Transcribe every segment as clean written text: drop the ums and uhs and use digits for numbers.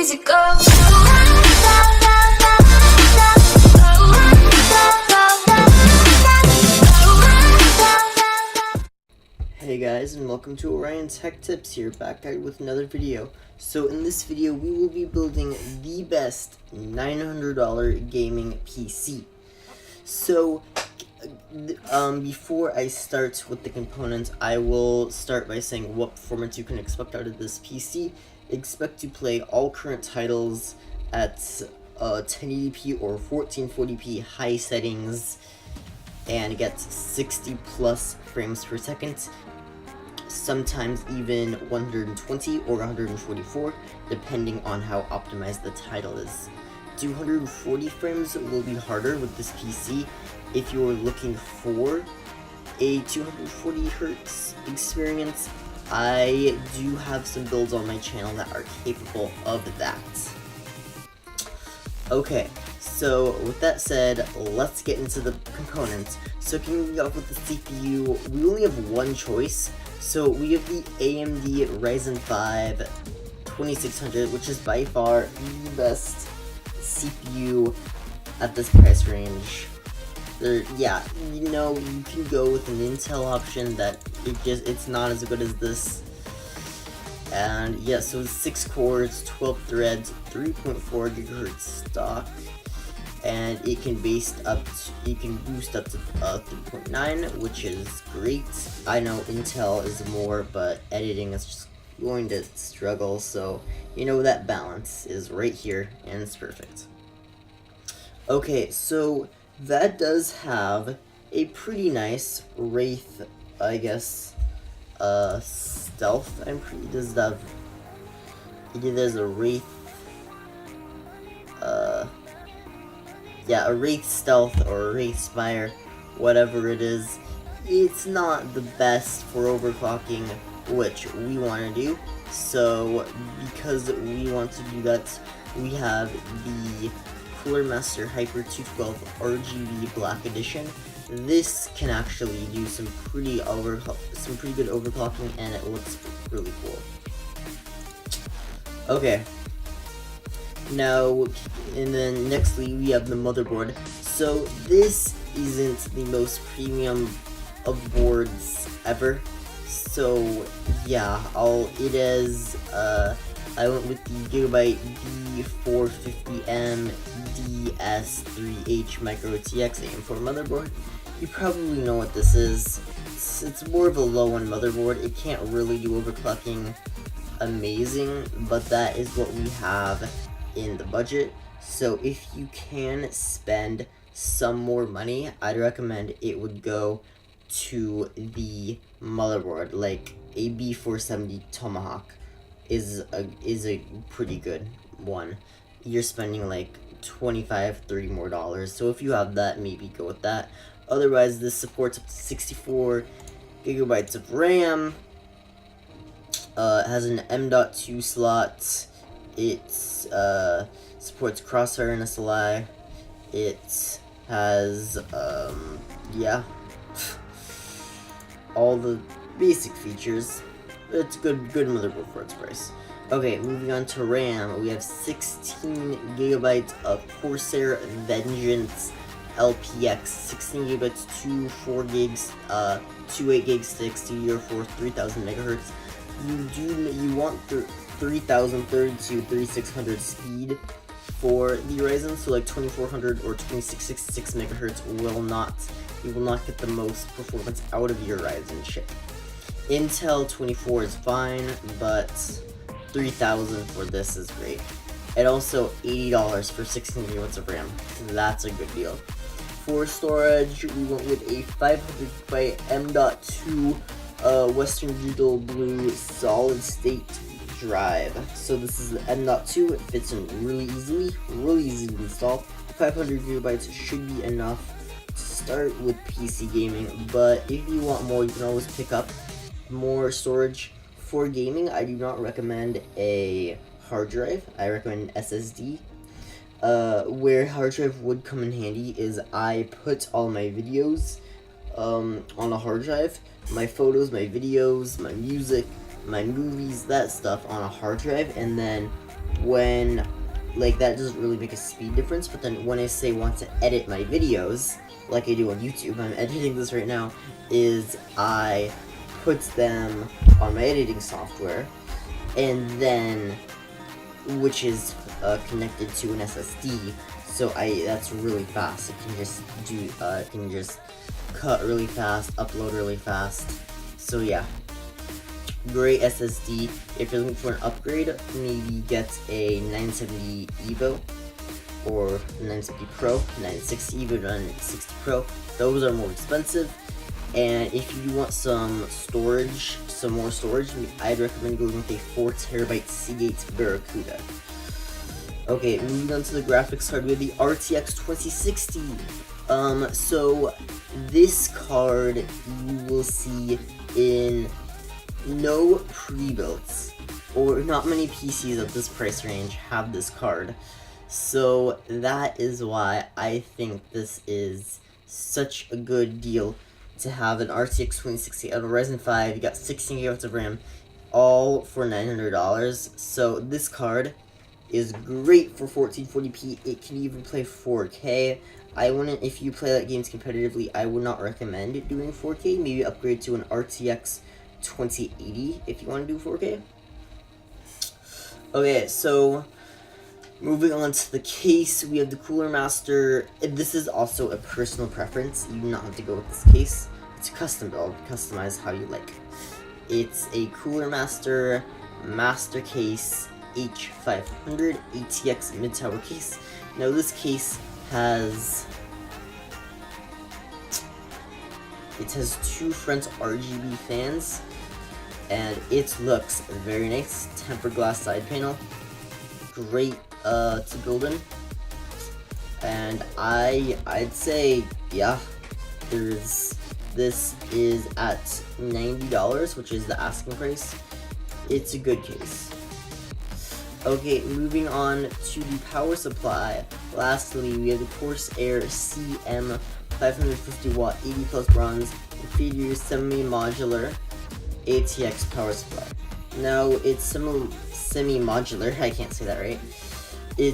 easy go. Hey guys, and welcome to Orion Tech Tips here, back out with another video. So in this video, we will be building the best $900 gaming PC. So before I start with the components, I will start by saying what performance you can expect out of this PC. Expect to play all current titles at 1080p or 1440p high settings and get 60 plus frames per second. Sometimes even 120 or 144, depending on how optimized the title is. 240 frames will be harder with this PC if you're looking for a 240 hertz experience. I do have some builds on my channel that are capable of that. Okay, so with that said, let's get into the components. So kicking off with the CPU, we only have one choice. So we have the AMD Ryzen 5 2600, which is by far the best CPU at this price range. Yeah, you know, you can go with an Intel option that it's not as good as this. And yeah, so it's 6 cores, 12 threads, 3.4 gigahertz stock, and it can boost up to 3.9, which is great. I know Intel is more, but editing is just going to struggle, so you know that balance is right here, and it's perfect. Okay, so that does have a pretty nice Wraith, I guess, stealth. There's a Wraith, yeah, a Wraith stealth or a Wraith spire, whatever it is. It's not the best for overclocking, which we want to do. So because we want to do that, we have the Cooler Master Hyper 212 RGB Black Edition. This can actually do some pretty good overclocking, and it looks really cool. Okay. Now, and then nextly we have the motherboard. So this isn't the most premium of boards ever. So yeah, I went with the Gigabyte D450M DS3H Micro RTX AM4 motherboard. You probably know what this is. It's more of a low-end motherboard. It can't really do overclocking amazing, but that is what we have in the budget. So if you can spend some more money, I'd recommend it would go to the motherboard. Like a B470 Tomahawk is a pretty good one. You're spending like $25-30 more, so if you have that, maybe go with that. Otherwise, this supports up to 64 gigabytes of RAM. It has an M.2 slot. It supports Crosshair and SLI. It has yeah, all the basic features. It's good motherboard for its price. Okay, moving on to RAM, we have 16 gigabytes of Corsair Vengeance LPX, 16 gigabytes, 2 4 gigs, 2 8 gig sticks, DDR4 3000 megahertz. You want 3032 3600 speed for the Ryzen, so like 2400 or 2666 megahertz you will not get the most performance out of your Ryzen chip. Intel 24 is fine, but 3000 for this is great. And also $80 for 16 gigabytes of RAM. That's a good deal. For storage, we went with a 500GB M.2 Western Digital Blue solid state drive. So this is the M.2. It fits in really easy to install. 500 gigabytes should be enough to start with PC gaming, but if you want more, you can always pick up more storage. For gaming, I do not recommend a hard drive. I recommend an SSD. Where hard drive would come in handy is I put all my videos on a hard drive, my photos, my videos, my music, my movies, that stuff on a hard drive, and then when, like, that doesn't really make a speed difference, but then when I say want to edit my videos, like I do on YouTube, I'm editing this right now, is I put them on my editing software, and then, which is connected to an SSD, so that's really fast. It can just do, it can just cut really fast, upload really fast, so yeah. Great SSD. If you're looking for an upgrade, maybe get a 970 EVO or 970 Pro, 960 EVO, 960 Pro. Those are more expensive. And if you want some storage, some more storage, I'd recommend going with a 4TB Seagate Barracuda. Okay, moving on to the graphics card, we have the RTX 2060. So this card you will see in no pre-builds, or not many PCs at this price range have this card. So that is why I think this is such a good deal to have an RTX 2060 out of Ryzen 5. You got 16 GB of RAM, all for $900. So this card is great for 1440p. It can even play 4K. I wouldn't, if you play like games competitively, I would not recommend doing 4K. Maybe upgrade to an RTX 2080 if you want to do 4K. Okay, so moving on to the case, we have the Cooler Master. This is also a personal preference. You do not have to go with this case. It's a custom build, customize how you like. It's a Cooler Master Master Case H500 ATX mid-tower case. Now this case has two front RGB fans, and it looks very nice. Tempered glass side panel, great to build in, and I'd say, yeah, this is at $90, which is the asking price. It's a good case. Okay, moving on to the power supply. Lastly, we have the Corsair CM 550 watt 80 plus bronze Inferior semi-modular ATX power supply. Now it's semi-modular, I can't say that right.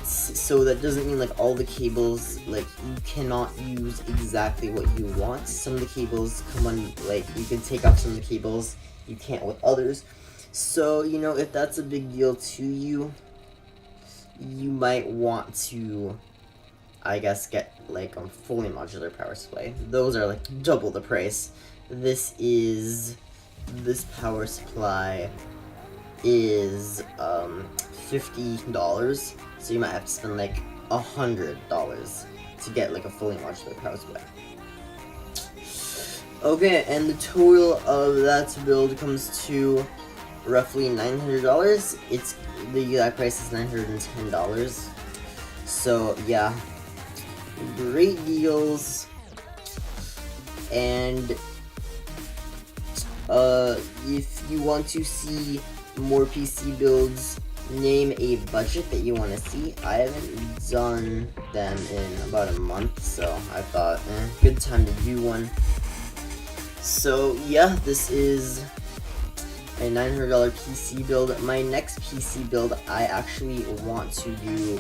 So that doesn't mean like all the cables, like you cannot use exactly what you want. Some of the cables come on, like you can take off some of the cables, you can't with others. So, you know, if that's a big deal to you, you might want to, I guess, get like a fully modular power supply. Those are like double the price. This power supply is $50, so you might have to spend like $100 to get like a fully modular power supply. Okay, and the total of that build comes to roughly $900. The exact price is $910. So yeah, great deals. And if you want to see more PC builds, name a budget that you want to see. I haven't done them in about a month, so I thought, good time to do one. So yeah, this is a $900 PC build. My next PC build, I actually want to do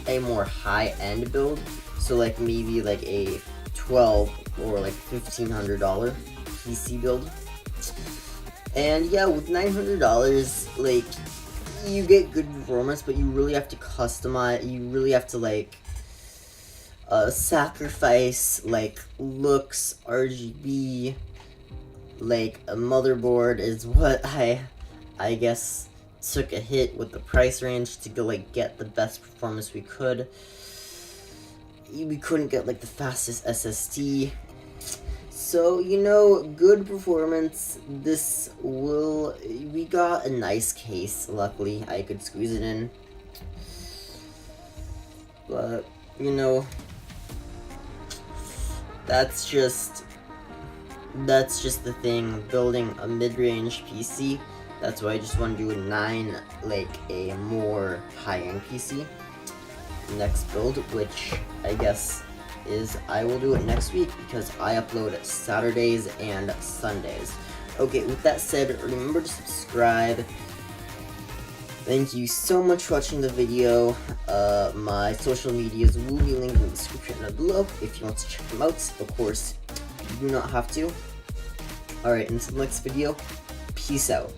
a more high-end build, so like maybe like a $1,200 or like $1,500 PC build. And yeah, with $900, like, you get good performance, but you really have to customize, you really have to like sacrifice like looks, RGB, like a motherboard is what I guess took a hit with the price range to go like get the best performance we could. We couldn't get like the fastest SSD. So, you know, good performance. We got a nice case, luckily. I could squeeze it in. But, you know, that's just the thing, building a mid-range PC. That's why I just want to do a more high-end PC. Next build, which I guess I will do it next week because I upload Saturdays and Sundays. Okay, with that said, remember to subscribe. Thank you so much for watching the video. My social medias will be linked in the description down below if you want to check them out. Of course, you do not have to. Alright, until the next video, peace out.